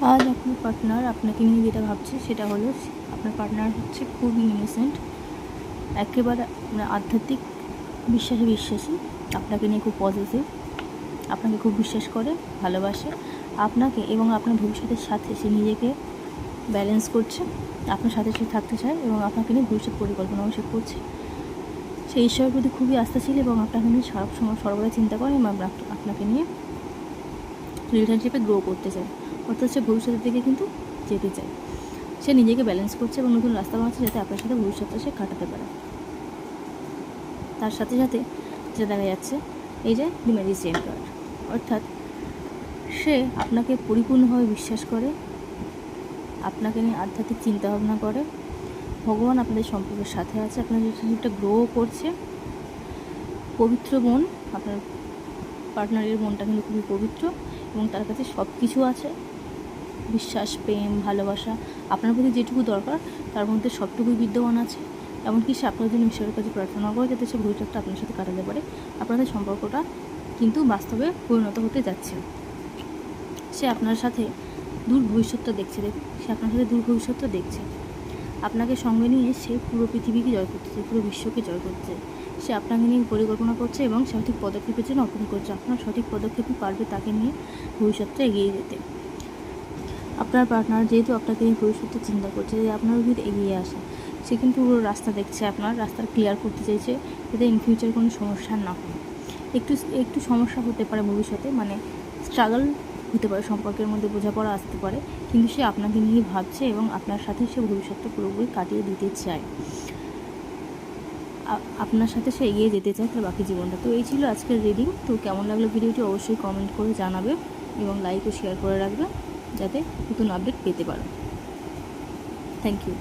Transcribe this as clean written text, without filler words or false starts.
আজ আপনার পার্টনার আপনাকে নিয়ে যেটা ভাবছে সেটা হলো আপনার পার্টনার হচ্ছে খুবই ইনোসেন্ট, একেবারে আধ্যাত্মিক বিশ্বাসী, আপনাকে নিয়ে খুব পজিটিভ, আপনাকে খুব বিশ্বাস করে, ভালোবাসে আপনাকে এবং আপনার ভবিষ্যতের সাথে সে নিজেকে ব্যালেন্স করছে, আপনার সাথে সে থাকতে চায় এবং আপনাকে নিয়ে ভবিষ্যৎ পরিকল্পনাও সে করছে। সে ঈশ্বরের প্রতি খুবই আস্থাশীল এবং আপনাকে নিয়ে সর্বদা চিন্তা করে এবং আপনাকে নিয়ে রিলেশনশিপে গ্রো করতে চায়, অর্থাৎ সে ভবিষ্যতের দিকে কিন্তু যেতে চায়। সে নিজেকে ব্যালেন্স করছে এবং নতুন রাস্তা বানাচ্ছে যাতে আপনার সাথে ভবিষ্যৎটা সে কাটাতে পারে। তার সাথে সাথে যেটা দেখা যাচ্ছে এই যে দি ম্যাজিশিয়ান কার্ড, অর্থাৎ সে আপনাকে পরিপূর্ণভাবে বিশ্বাস করে, আপনাকে নিয়ে আধ্যাত্মিক চিন্তাভাবনা করে, ভগবান আপনাদের সম্পর্কের সাথে আছে, আপনার রিলেশনশিপটা গ্রো করছে। পবিত্র মন, আপনার পার্টনারের মনটা কিন্তু খুবই পবিত্র এবং তার কাছে সব কিছু আছে, বিশ্বাস, প্রেম, ভালোবাসা, আপনার প্রতি যেটুকু দরকার তার মধ্যে সবটুকুই বিদ্যমান আছে। এমনকি সে আপনার জন্য ঈশ্বরের কাছে প্রার্থনা করে যাতে সে ভবিষ্যৎটা আপনার সাথে কাটাতে পারে। আপনাদের সম্পর্কটা কিন্তু বাস্তবে পরিণত হতে যাচ্ছে। সে আপনার সাথে দূর ভবিষ্যৎটা দেখছে, সে আপনার সাথে দূর ভবিষ্যৎটা দেখছে। আপনাকে সঙ্গে নিয়ে সে পুরো পৃথিবীকে জয় করতে চায়, পুরো বিশ্বকে জয় করতে চায়। সে আপনাকে নিয়ে পরিকল্পনা করছে এবং সঠিক পদক্ষেপের জন্য অপেক্ষা করছে। আপনার সঠিক পদক্ষেপই পারবে তাকে নিয়ে ভবিষ্যৎটা এগিয়ে যেতে। আপনার পার্টনার যেহেতু আপনাকে নিয়ে ভবিষ্যতে চিন্তা করছে যে আপনার যদি এগিয়ে আসে, সে কিন্তু পুরো রাস্তা দেখছে, আপনার রাস্তা ক্লিয়ার করতে চাইছে যাতে ইন ফিউচার কোনো সমস্যা না হয়। একটু সমস্যা হতে পারে ভবিষ্যতে, মানে স্ট্রাগল হতে পারে, সম্পর্কের মধ্যে বোঝাপড়া আসতে পারে, কিন্তু সে আপনাকে নিয়ে ভাবছে এবং আপনার সাথে সে ভবিষ্যৎটা পুরোপুরি কাটিয়ে দিতে চায়, আপনার সাথে সে এগিয়ে যেতে চায় তার বাকি জীবনটা। তো এই ছিল আজকের রিডিং। তো কেমন লাগলো ভিডিওটি অবশ্যই কমেন্ট করে জানাবে এবং লাইক ও শেয়ার করে রাখবে যাতে নতুন আপডেট পেতে পারো। Thank you.